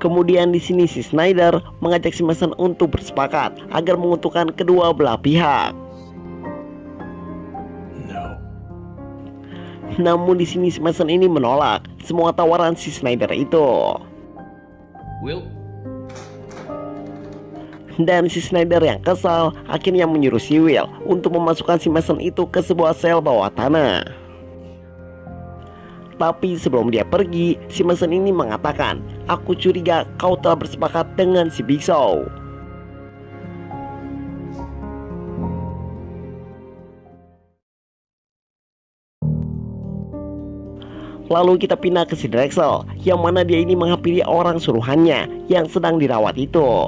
Kemudian di sini si Schneider mengajak si Mason untuk bersepakat agar menguntungkan kedua belah pihak. Namun di sini si Mason ini menolak semua tawaran si Schneider itu. Dan si Schneider yang kesal akhirnya menyuruh si Will untuk memasukkan si Mason itu ke sebuah sel bawah tanah. Tapi sebelum dia pergi, si Mason ini mengatakan, "Aku curiga kau telah bersepakat dengan si Big Show." Lalu kita pindah ke si Drexel, yang mana dia ini menghampiri orang suruhannya yang sedang dirawat itu.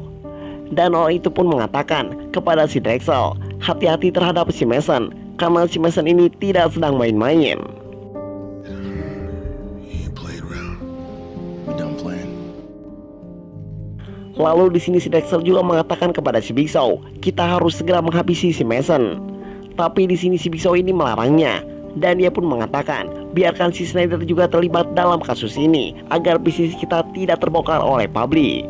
Dan orang itu pun mengatakan kepada si Drexel, hati-hati terhadap si Mason, karena si Mason ini tidak sedang main-main. Lalu di sini si Drexel juga mengatakan kepada si Big Show, kita harus segera menghabisi si Mason. Tapi di sini si Big Show ini melarangnya, dan dia pun mengatakan, biarkan si Schneider juga terlibat dalam kasus ini agar bisnis kita tidak terbongkar oleh publik.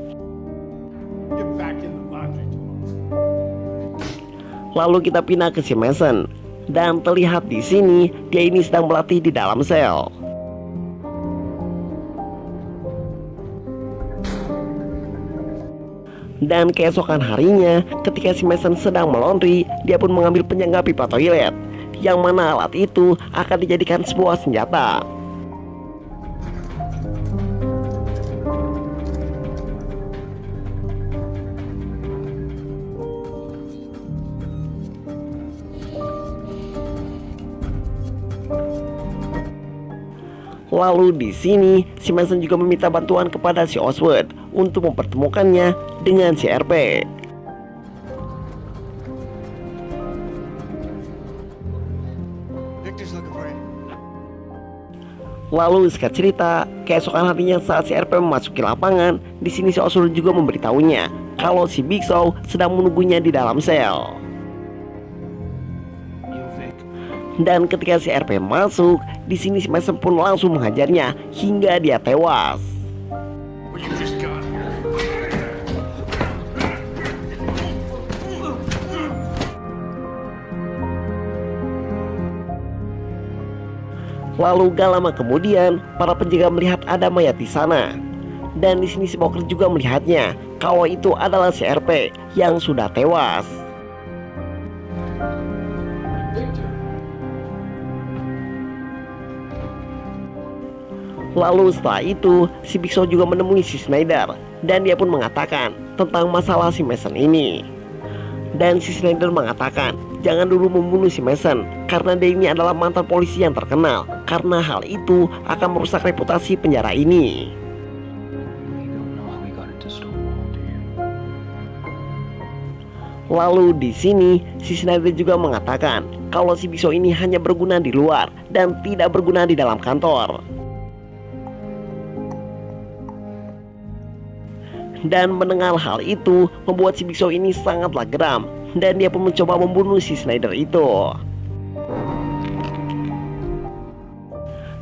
Lalu kita pindah ke si Mason, dan terlihat di sini dia ini sedang berlatih di dalam sel. Dan keesokan harinya, ketika si Mason sedang melondri, dia pun mengambil penyangga pipa toilet, yang mana alat itu akan dijadikan sebuah senjata. Lalu di sini si Mason juga meminta bantuan kepada si Oswald untuk mempertemukannya dengan si RP. Lalu singkat cerita, keesokan harinya saat si RP memasuki lapangan, di sini si Oswald juga memberitahunya kalau si Big Show sedang menunggunya di dalam sel. Dan ketika si RP masuk, di sini si Mason pun langsung menghajarnya hingga dia tewas. Lalu gak lama kemudian, para penjaga melihat ada mayat di sana. Dan di sini si Booker juga melihatnya kalau itu adalah si RP yang sudah tewas. Lalu setelah itu, si Big Show juga menemui si Schneider, dan dia pun mengatakan tentang masalah si Mason ini. Dan si Schneider mengatakan jangan dulu membunuh si Mason, karena dia ini adalah mantan polisi yang terkenal, karena hal itu akan merusak reputasi penjara ini. Lalu di sini si Schneider juga mengatakan kalau si Big Show ini hanya berguna di luar dan tidak berguna di dalam kantor. Dan mendengar hal itu membuat si Big Show ini sangatlah geram, dan dia pun mencoba membunuh si Schneider itu.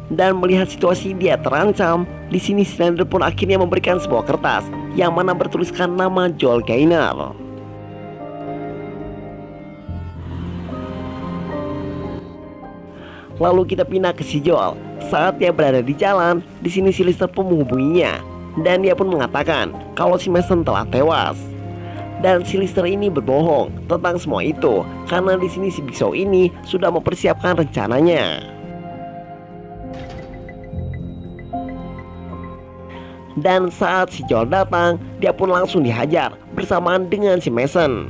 Dan melihat situasi dia terancam, di sini Schneider pun akhirnya memberikan sebuah kertas yang mana bertuliskan nama Joel Gaynor. Lalu kita pindah ke si Joel. Saat dia berada di jalan, di sini si Lister pun menghubunginya, dan dia pun mengatakan kalau si Mason telah tewas. Dan si Lister ini berbohong tentang semua itu, karena di sini si Big Show ini sudah mempersiapkan rencananya. Dan saat si Joel datang, dia pun langsung dihajar bersamaan dengan si Mason.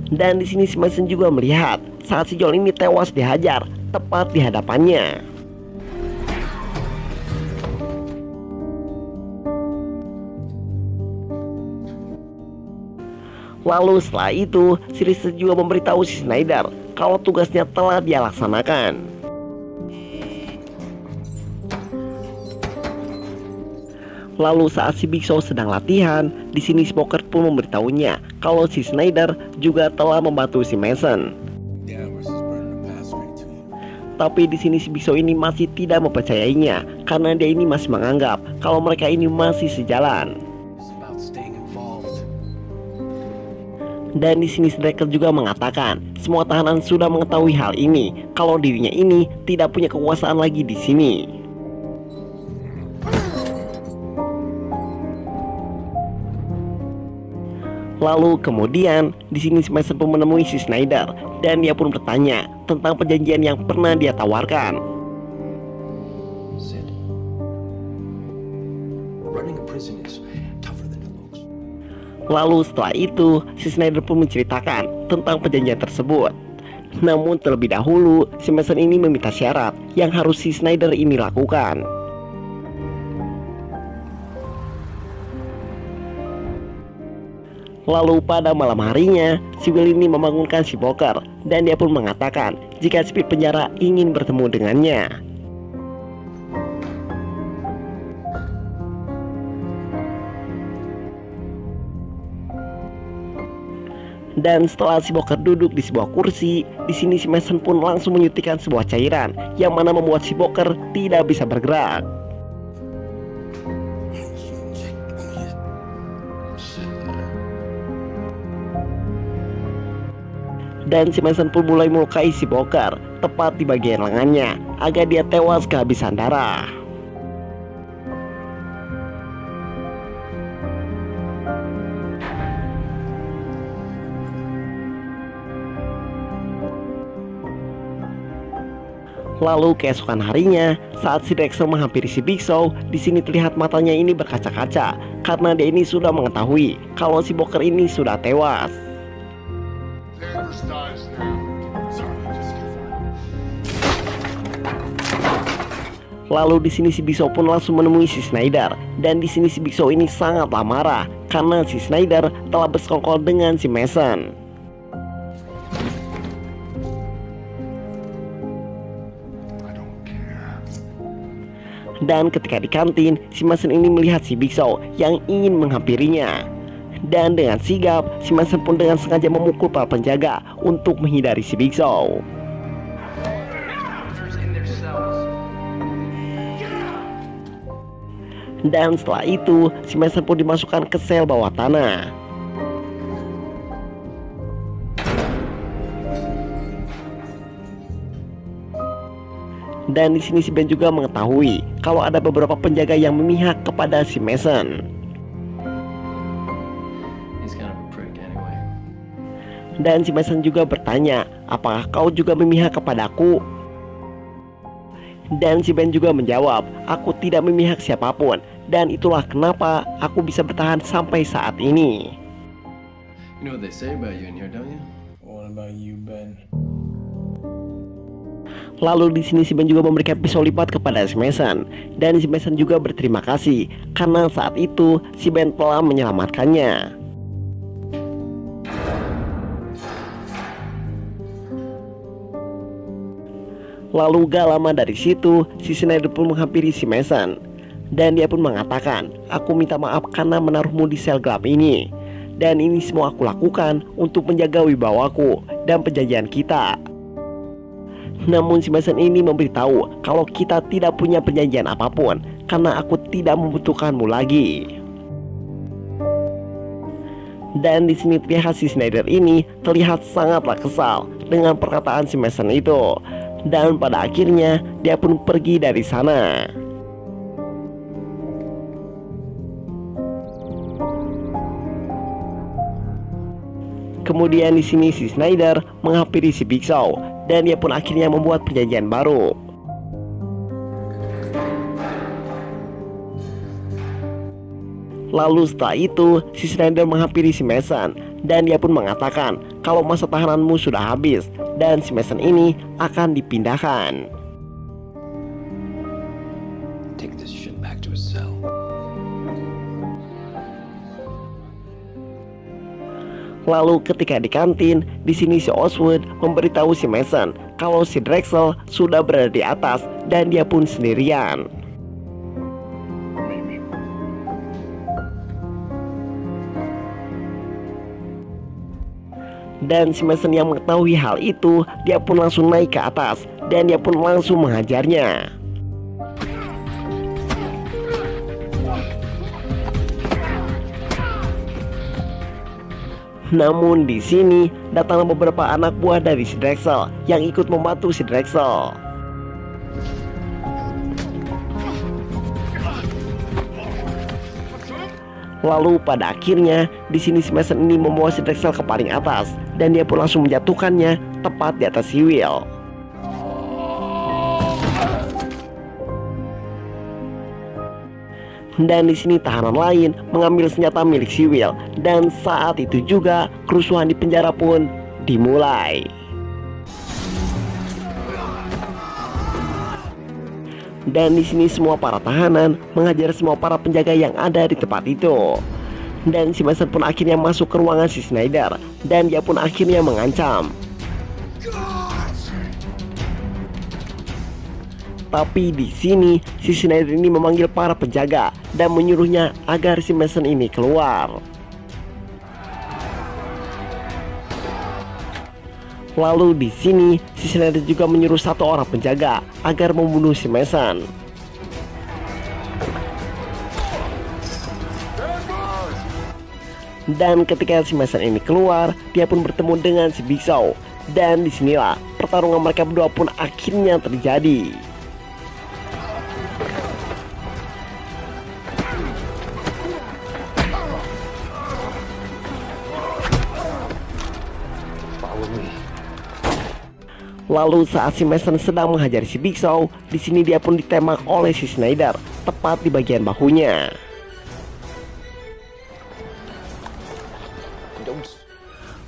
Dan di sini si Mason juga melihat saat si Joel ini tewas dihajar tepat di hadapannya. Lalu setelah itu, si Lister juga memberitahu si Schneider kalau tugasnya telah dia laksanakan. Lalu saat si Big Show sedang latihan, di sini si Booker pun memberitahunya kalau si Schneider juga telah membantu si Mason. Tapi di sini si Big Show ini masih tidak mempercayainya karena dia ini masih menganggap kalau mereka ini masih sejalan. Dan di sini si Drexel juga mengatakan semua tahanan sudah mengetahui hal ini, kalau dirinya ini tidak punya kekuasaan lagi di sini. Lalu kemudian di sini si Mason pun menemui si Schneider dan dia pun bertanya tentang perjanjian yang pernah dia tawarkan. Lalu setelah itu si Schneider pun menceritakan tentang perjanjian tersebut. Namun terlebih dahulu si Mason ini meminta syarat yang harus si Schneider ini lakukan. Lalu pada malam harinya, si Will ini membangunkan si Booker dan dia pun mengatakan jika sipir penjara ingin bertemu dengannya. Dan setelah si Booker duduk di sebuah kursi, di sini si Mason pun langsung menyuntikkan sebuah cairan yang mana membuat si Booker tidak bisa bergerak. Dan si Mason pun mulai melukai si Booker tepat di bagian lengannya agar dia tewas kehabisan darah. Lalu keesokan harinya, saat si Drexel menghampiri si Big Show, di sini terlihat matanya ini berkaca-kaca karena dia ini sudah mengetahui kalau si Booker ini sudah tewas. Lalu di sini si Big Show pun langsung menemui si Schneider dan di sini si Big Show ini sangatlah marah karena si Schneider telah bersekongkol dengan si Mason. Dan ketika di kantin, si Mason ini melihat si Big Show yang ingin menghampirinya. Dan dengan sigap, si Mason pun dengan sengaja memukul para penjaga untuk menghindari si Big Show. Dan setelah itu, si Mason pun dimasukkan ke sel bawah tanah. Dan di sini si Ben juga mengetahui kalau ada beberapa penjaga yang memihak kepada si Mason. Dan si Mason juga bertanya, apakah kau juga memihak kepadaku? Dan si Ben juga menjawab, aku tidak memihak siapapun, dan itulah kenapa aku bisa bertahan sampai saat ini. You know what they say about you in here, don't you? What about you, Ben? Lalu di sini si Ben juga memberikan pisau lipat kepada si Mason dan si Mason juga berterima kasih karena saat itu si Ben telah menyelamatkannya. Lalu gak lama dari situ si Schneider pun menghampiri si Mason dan dia pun mengatakan, aku minta maaf karena menaruhmu di sel gelap ini, dan ini semua aku lakukan untuk menjaga wibawaku dan perjanjian kita. Namun si Mason ini memberitahu kalau kita tidak punya perjanjian apapun karena aku tidak membutuhkanmu lagi. Dan di sini terlihat si Schneider ini terlihat sangatlah kesal dengan perkataan si Mason itu. Dan pada akhirnya dia pun pergi dari sana. Kemudian di sini si Schneider menghampiri si Big Show dan dia pun akhirnya membuat perjanjian baru. Lalu setelah itu si Schneider menghampiri si Mason dan dia pun mengatakan kalau masa tahananmu sudah habis dan si Mason ini akan dipindahkan. Take this shit back to his cell. Lalu ketika di kantin, di sini si Oswald memberitahu si Mason kalau si Drexel sudah berada di atas dan dia pun sendirian. Dan si Mason yang mengetahui hal itu, dia pun langsung naik ke atas dan dia pun langsung menghajarnya. Namun di sini datang beberapa anak buah dari si Drexel yang ikut membantu si Drexel. Lalu pada akhirnya di sini si Mason ini membawa si Drexel ke paling atas dan dia pun langsung menjatuhkannya tepat di atas si Will. Dan di sini tahanan lain mengambil senjata milik si Will dan saat itu juga kerusuhan di penjara pun dimulai. Dan di sini semua para tahanan menghajar semua para penjaga yang ada di tempat itu. Dan si Mason pun akhirnya masuk ke ruangan si Schneider dan dia pun akhirnya mengancam. Tapi di sini si Schneider ini memanggil para penjaga dan menyuruhnya agar si Mason ini keluar. Lalu di sini si Schneider juga menyuruh satu orang penjaga agar membunuh si Mason. Dan ketika si Mason ini keluar, dia pun bertemu dengan si Big Show. Dan disinilah pertarungan mereka berdua pun akhirnya terjadi. Lalu saat si Mason sedang menghajar si Big Show, di sini dia pun ditembak oleh si Schneider tepat di bagian bahunya.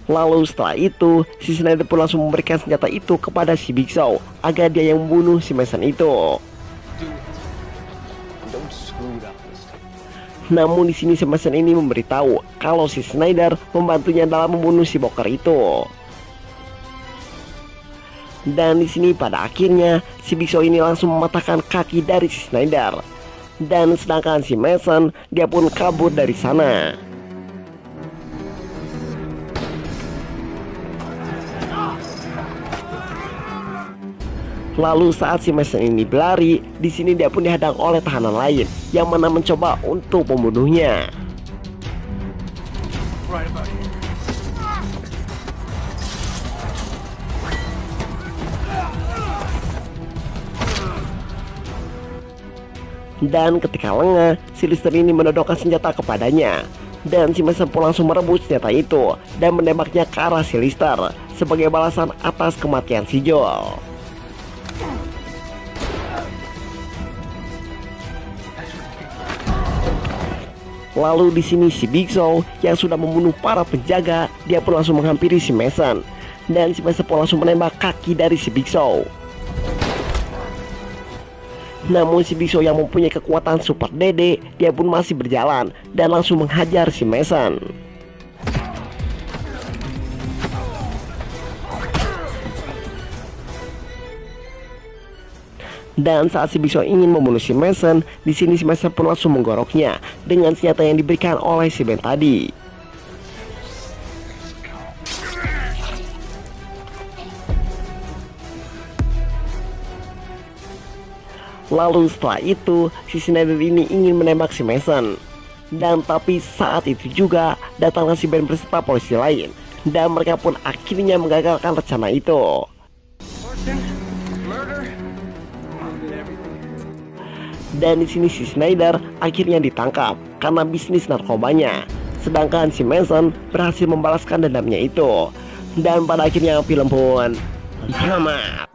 Lalu setelah itu, si Schneider pun langsung memberikan senjata itu kepada si Big Show agar dia yang membunuh si Mason itu. Namun di sini si Mason ini memberitahu kalau si Schneider membantunya dalam membunuh si Booker itu. Dan di sini pada akhirnya si Big Show ini langsung mematahkan kaki dari si Schneider. Dan sedangkan si Mason dia pun kabur dari sana. Lalu saat si Mason ini berlari, di sini dia pun dihadang oleh tahanan lain yang mana mencoba untuk membunuhnya. Dan ketika lengah, si Lister ini menodongkan senjata kepadanya. Dan si Mason pun langsung merebut senjata itu dan menembaknya ke arah si Lister sebagai balasan atas kematian si Joel. Lalu di sini si Big Show yang sudah membunuh para penjaga, dia pun langsung menghampiri si Mason. Dan si Mason pun langsung menembak kaki dari si Big Show. Namun si Big Show yang mempunyai kekuatan super dede, dia pun masih berjalan dan langsung menghajar si Mason. Dan saat si Big Show ingin membunuh si Mason, di sini si Mason pun langsung menggoroknya dengan senjata yang diberikan oleh si Ben tadi. Lalu setelah itu, si Schneider ini ingin menembak si Mason. Dan tapi saat itu juga datanglah si Ben beserta polisi lain. Dan mereka pun akhirnya menggagalkan rencana itu. Dan di sini si Schneider akhirnya ditangkap karena bisnis narkobanya. Sedangkan si Mason berhasil membalaskan dendamnya itu. Dan pada akhirnya film pun tamat.